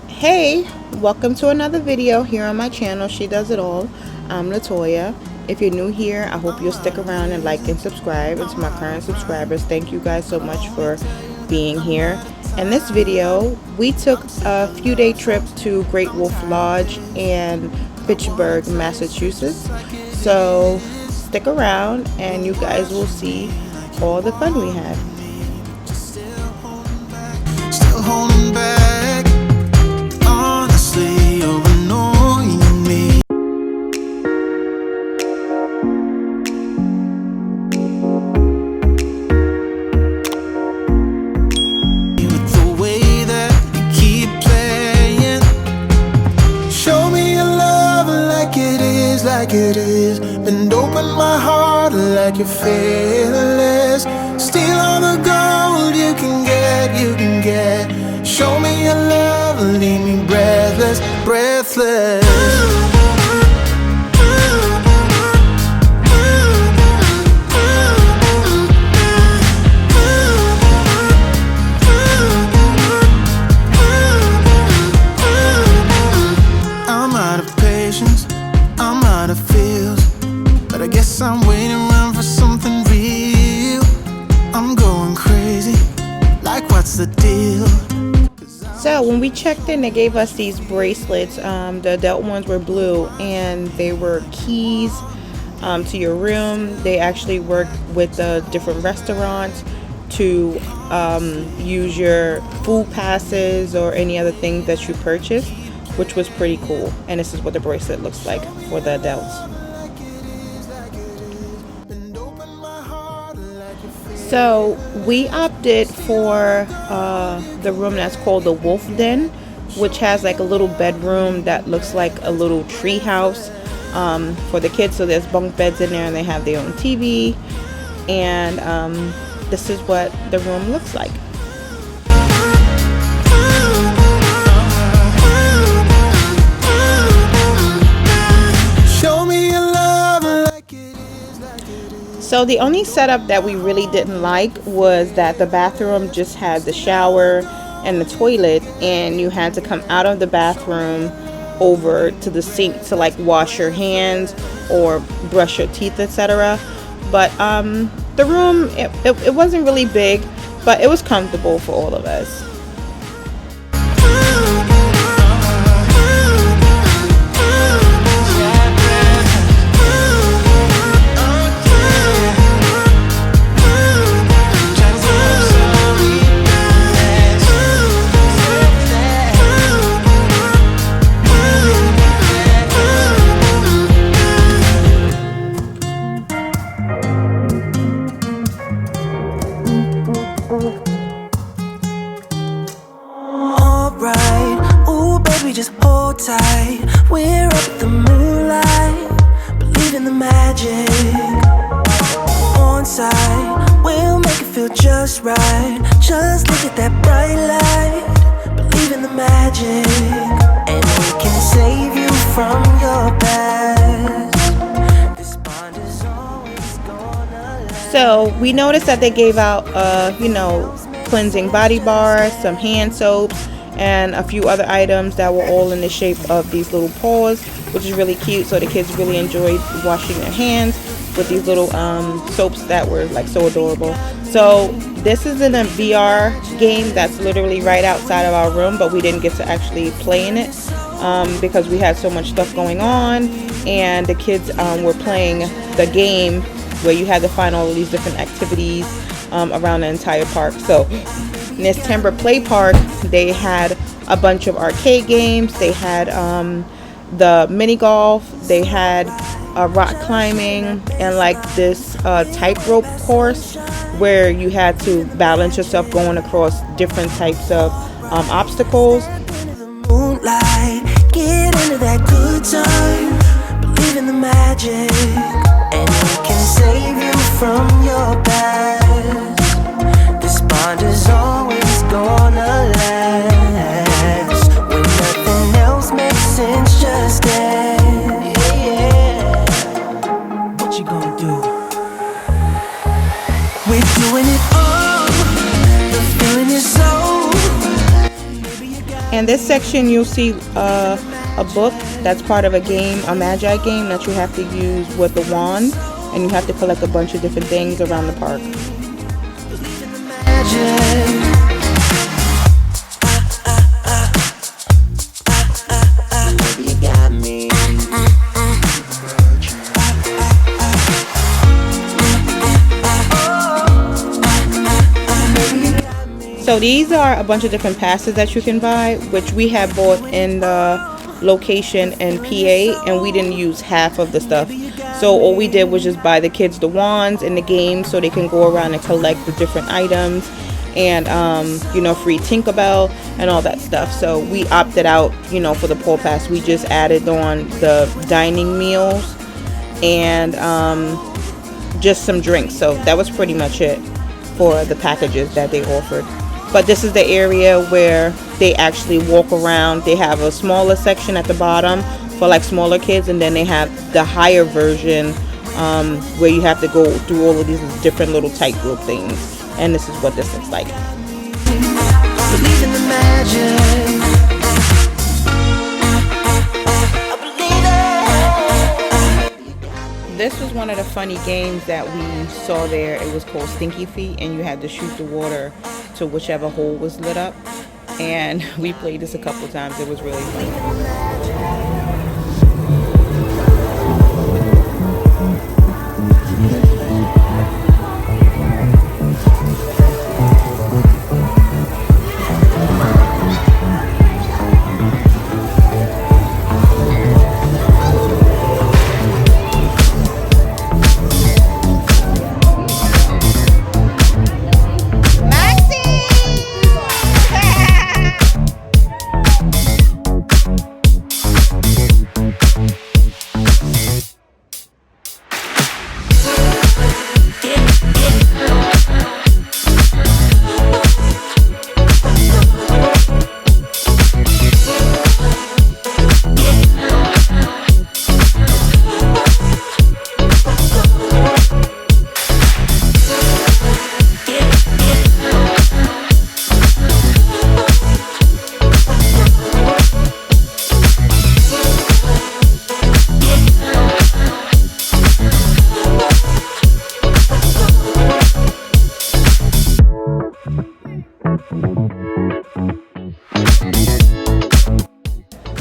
Hey, welcome to another video here on my channel, She Does It All. I'm Latoya. If you're new here, I hope you'll stick around and like and subscribe. And to my current subscribers, thank you guys so much for being here. In this video, we took a few-day trip to Great Wolf Lodge in Fitchburg, Massachusetts. So stick around and you guys will see all the fun we had. Still holding back, honestly, you're annoying me. With the way that you keep playing, show me your love like it is, and open my heart like you're fearless. Steal all the gold you can get. Show me your love, leave me breathless. I'm out of patience, I'm out of feels, but I guess I'm waiting around for something real. I'm going crazy, like what's the deal? So when we checked in, they gave us these bracelets. The adult ones were blue, and they were keys to your room. They actually work with the different restaurants to use your food passes or any other thing that you purchase, which was pretty cool. And this is what the bracelet looks like for the adults. So we opted for the room that's called the Wolf Den, which has like a little bedroom that looks like a little tree house for the kids. So there's bunk beds in there and they have their own TV. And this is what the room looks like. So the only setup that we really didn't like was that the bathroom just had the shower and the toilet, and you had to come out of the bathroom over to the sink to like wash your hands or brush your teeth, etc. But the room, it wasn't really big, but it was comfortable for all of us. Just hold tight, we're up at the moonlight, believe in the magic. On side, we'll make it feel just right. Just look at that bright light, believe in the magic, and we can save you from your past. This bond is always gonna last. So we noticed that they gave out cleansing body bars, some hand soaps, and a few other items that were all in the shape of these little paws, which is really cute. So the kids really enjoyed washing their hands with these little soaps that were like so adorable. So this is in a VR game that's literally right outside of our room, but we didn't get to actually play in it because we had so much stuff going on, and the kids were playing the game where you had to find all of these different activities around the entire park. So in this Timber Play Park, they had a bunch of arcade games. They had the mini golf. They had rock climbing and like this tightrope course where you had to balance yourself going across different types of obstacles. Moonlight, get into that good time, believe in the magic, and we can save you from your past. This bond is always gonna last. When nothing else makes sense, just dance. Yeah. What you gonna do? We're doing it all. The feeling is so this section you'll see a book that's part of a game, a Magi game that you have to use with the wand, and you have to collect a bunch of different things around the park. So these are a bunch of different passes that you can buy, which we had bought in the location in PA, and we didn't use half of the stuff. So all we did was just buy the kids the wands in the game so they can go around and collect the different items, and you know, free Tinkerbell and all that stuff. So we opted out, you know, for the poll pass. We just added on the dining meals and just some drinks. So that was pretty much it for the packages that they offered. But this is the area where they actually walk around. They have a smaller section at the bottom for like smaller kids, and then they have the higher version where you have to go through all of these different little tightrope things. And this is what this looks like. Believe in the magic. This was one of the funny games that we saw there. It was called Stinky Feet, and you had to shoot the water to whichever hole was lit up. And we played this a couple times. It was really fun.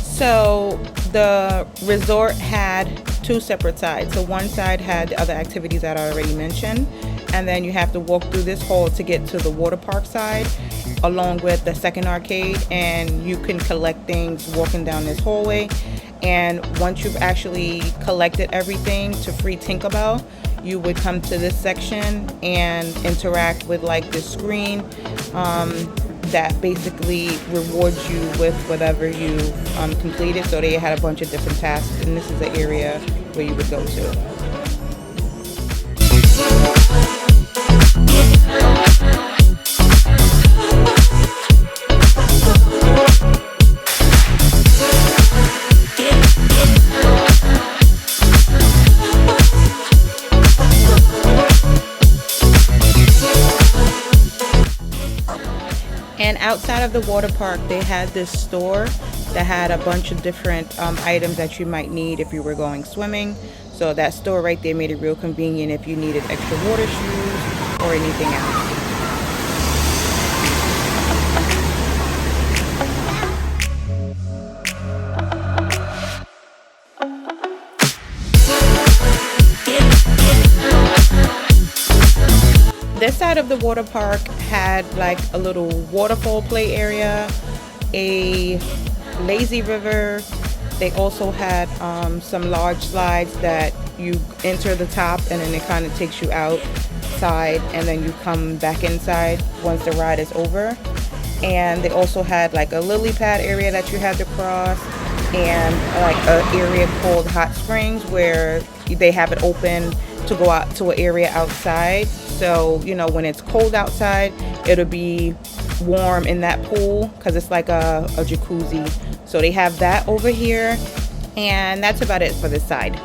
So the resort had two separate sides. So one side had the other activities that I already mentioned, and then you have to walk through this hall to get to the water park side, along with the second arcade, and you can collect things walking down this hallway. And once you've actually collected everything to free Tinkerbell, you would come to this section and interact with like this screen that basically rewards you with whatever you completed. So they had a bunch of different tasks, and this is the area where you would go to. And outside of the water park, they had this store that had a bunch of different items that you might need if you were going swimming. So that store right there made it real convenient if you needed extra water shoes or anything else. This side of the water park had like a little waterfall play area, a lazy river. They also had some large slides that you enter the top and then it kind of takes you outside and then you come back inside once the ride is over. And they also had like a lily pad area that you had to cross, and like an area called Hot Springs where they have it open to go out to an area outside. So, you know, when it's cold outside, it'll be warm in that pool because it's like a jacuzzi. So they have that over here, and that's about it for this side.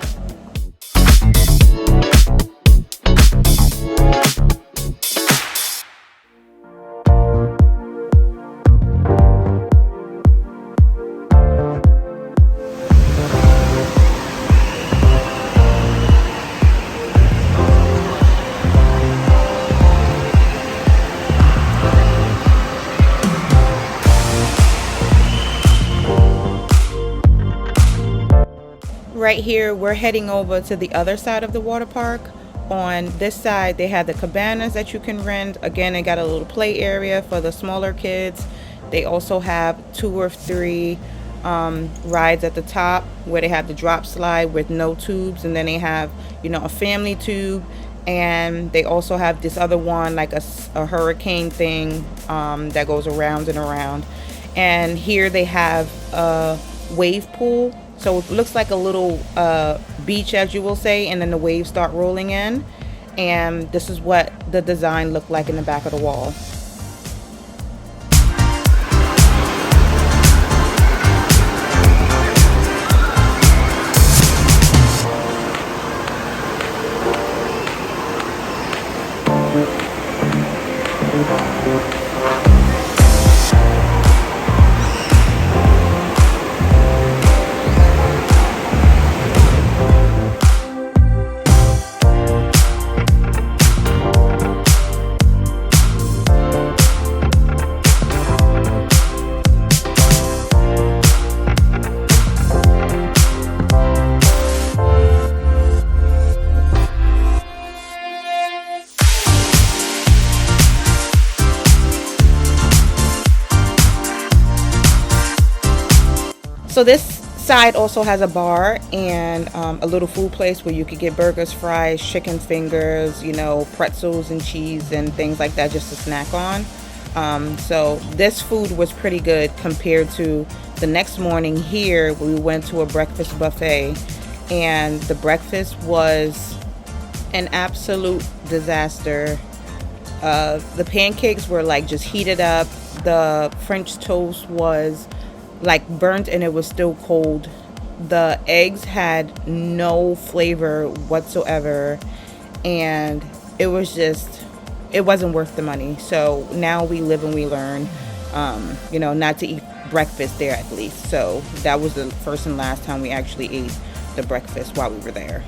Right here, we're heading over to the other side of the water park. On this side, they have the cabanas that you can rent. Again, they got a little play area for the smaller kids. They also have 2 or 3 rides at the top where they have the drop slide with no tubes, and then they have, you know, a family tube, and they also have this other one like a hurricane thing that goes around and around. And here they have a wave pool, so it looks like a little beach, as you will say, and then the waves start rolling in, and this is what the design looked like in the back of the wall. So this side also has a bar and a little food place where you could get burgers, fries, chicken fingers, you know, pretzels and cheese and things like that just to snack on. So this food was pretty good compared to the next morning here. We went to a breakfast buffet, and the breakfast was an absolute disaster. The pancakes were like just heated up. The French toast was like burnt and it was still cold. The eggs had no flavor whatsoever, and it wasn't worth the money. So now we live and we learn, you know, not to eat breakfast there at least. So that was the first and last time we actually ate the breakfast while we were there.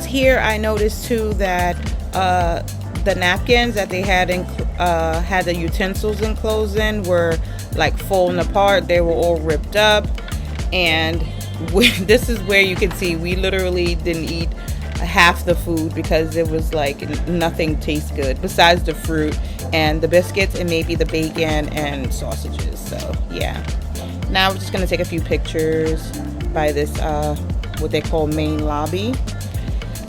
Here I noticed too that the napkins that they had had the utensils enclosed in were like falling apart. They were all ripped up, and this is where you can see we literally didn't eat half the food because it was like nothing tastes good besides the fruit and the biscuits and maybe the bacon and sausages. So yeah, now we're just gonna take a few pictures by this what they call main lobby.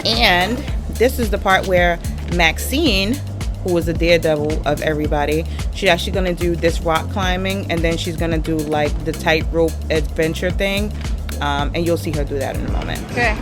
And this is the part where Maxine, who was the daredevil of everybody, she's actually going to do this rock climbing, and then she's going to do like the tightrope adventure thing, and you'll see her do that in a moment. Okay.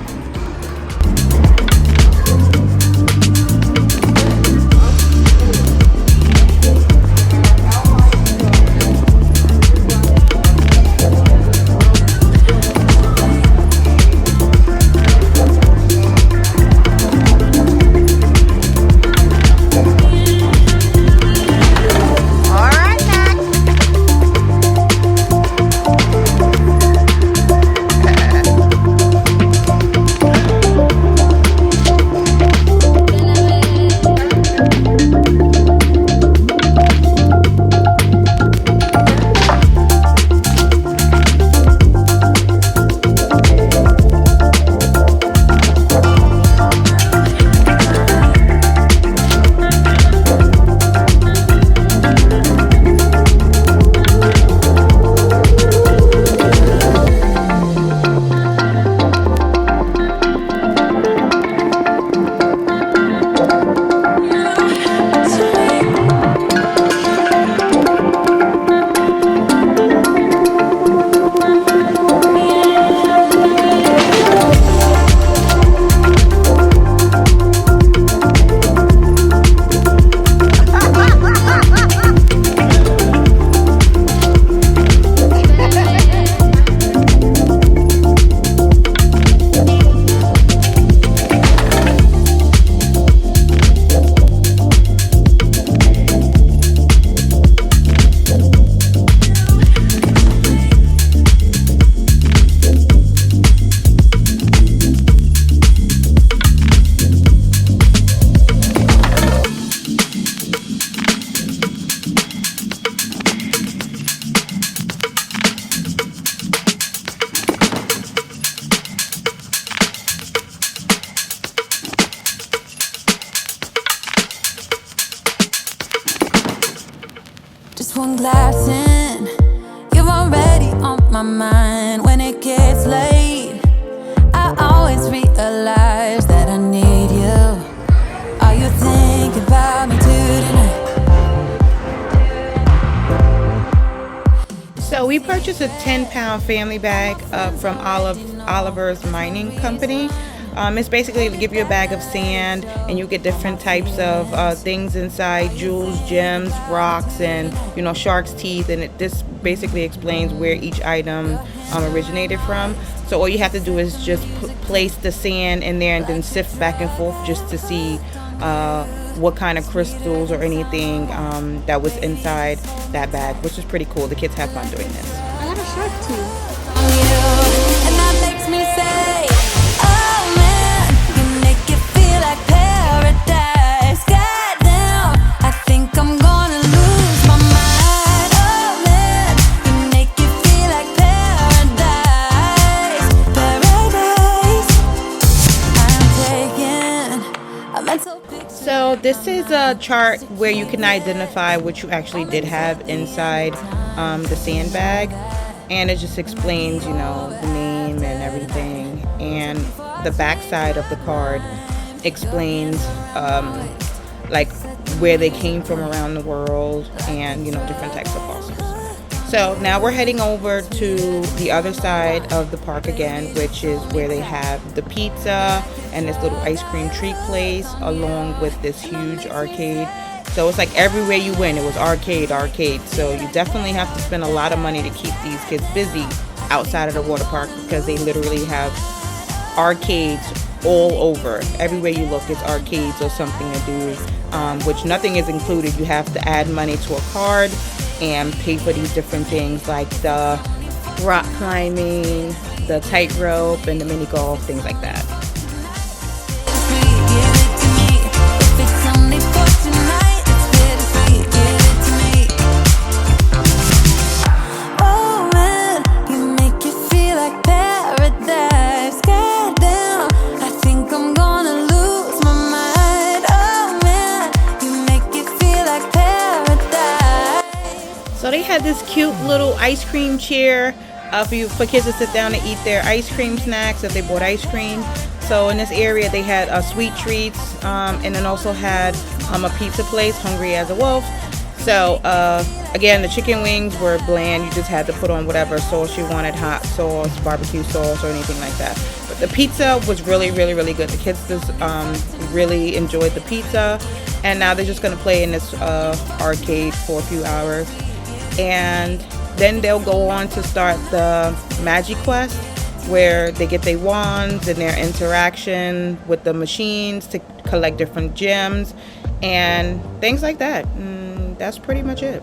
just one glass in, you're already on my mind. When it gets late, I always realize that I need you. Are you thinking about me tonight? So we purchased a 10-pound family bag from Oliver's Mining Company. It's basically to give you a bag of sand, and you get different types of things inside: jewels, gems, rocks, and shark's teeth. And this basically explains where each item originated from. So all you have to do is just place the sand in there and then sift back and forth just to see what kind of crystals or anything that was inside that bag, which is pretty cool. The kids have fun doing this. I got a shark too. And that makes me say, oh man, you make it feel like paradise. Goddamn, I think I'm gonna lose my mind. Oh man, you make it feel like paradise. Paradise. I'm taking a mental picture. So this is a chart where you can identify what you actually did have inside the sandbag, and it just explains, the name and everything. And the back side of the card explains like where they came from around the world, and different types of fossils. So now we're heading over to the other side of the park again, which is where they have the pizza and this little ice cream treat place, along with this huge arcade. So it's like everywhere you went, it was arcade. So you definitely have to spend a lot of money to keep these kids busy outside of the water park, because they literally have arcades all over. Everywhere you look, it's arcades or something to do, which nothing is included. You have to add money to a card and pay for these different things like the rock climbing, the tightrope, and the mini golf, things like that. So they had this cute little ice cream chair for kids to sit down and eat their ice cream snacks if they bought ice cream. So in this area they had sweet treats, and then also had a pizza place, Hungry as a Wolf. So again, the chicken wings were bland. You just had to put on whatever sauce you wanted, hot sauce, barbecue sauce, or anything like that. But the pizza was really, really, really good. The kids just really enjoyed the pizza. And now they're just going to play in this arcade for a few hours. And then they'll go on to start the Magiquest, where they get their wands and their interaction with the machines to collect different gems and things like that. That's pretty much it.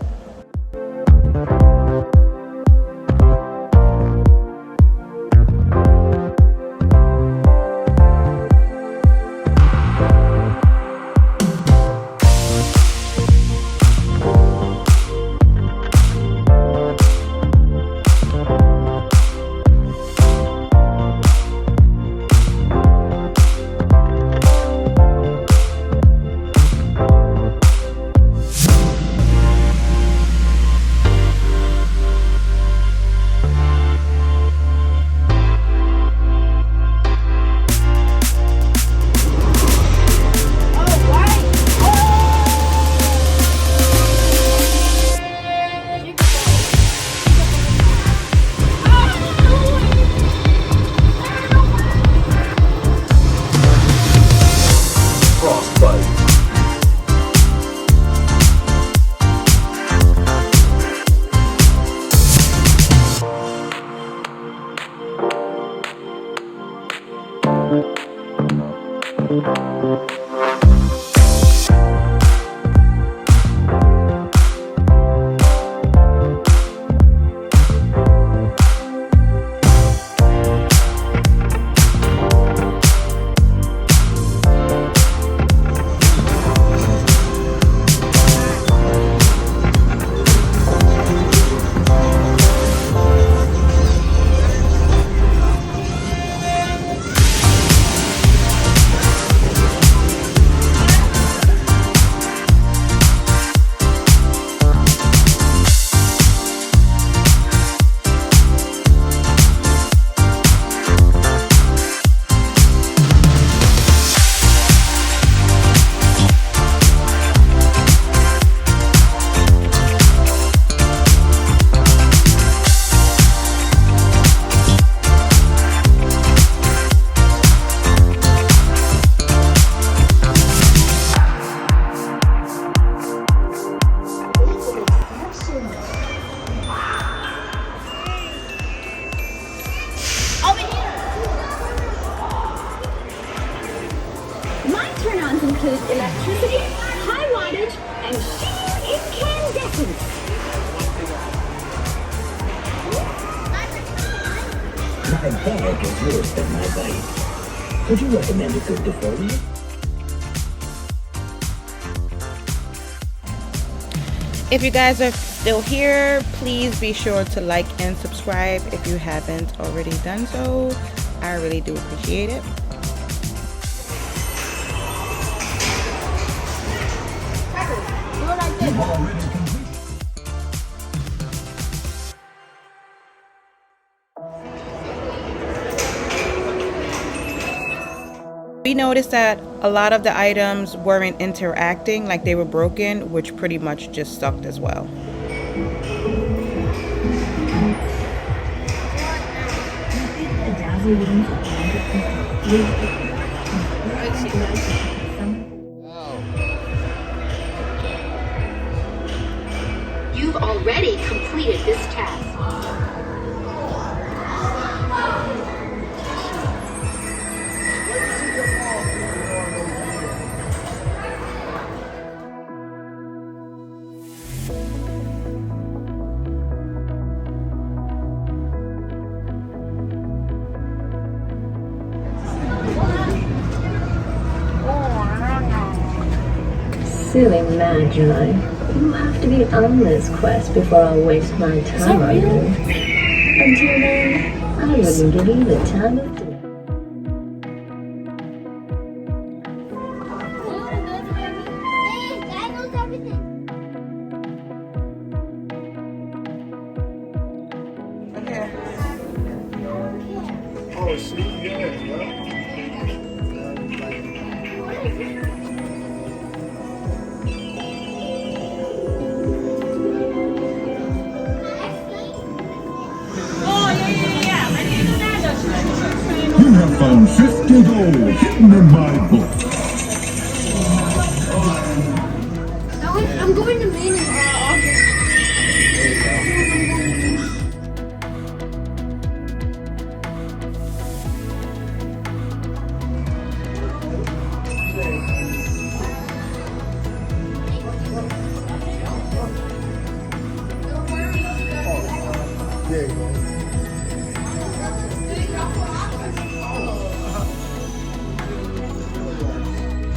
ones include electricity, high wattage, and sheer incandescence. My bag is worse than my bite. Would you recommend a good defoliant? If you guys are still here, please be sure to like and subscribe if you haven't already done so. I really do appreciate it. We noticed that a lot of the items weren't interacting, like they were broken, which pretty much just sucked as well. You've already completed this task. Silly Magi, you have to be on this quest before I waste my time on you. Until then, I wouldn't give you the time of day. Oh, see, yeah. You have found 50 gold hidden in my book. I'm going to main office. There you go.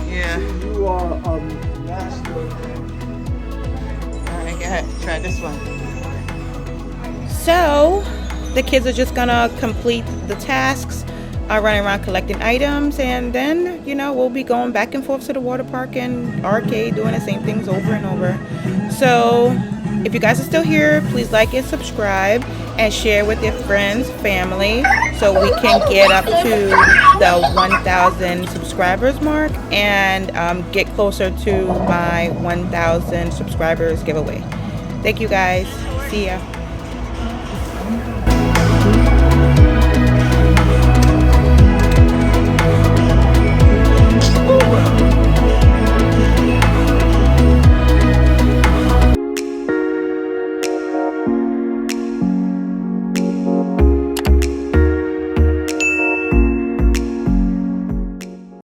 Yeah. You are master. Alright, go ahead. Try this one. So, the kids are just gonna complete the tasks, running around collecting items, and then, you know, we'll be going back and forth to the water park and arcade, doing the same things over and over. So, if you guys are still here, please like and subscribe and share with your friends, family, so we can get up to the 1,000 subscribers mark and get closer to my 1,000 subscribers giveaway. Thank you guys. See ya.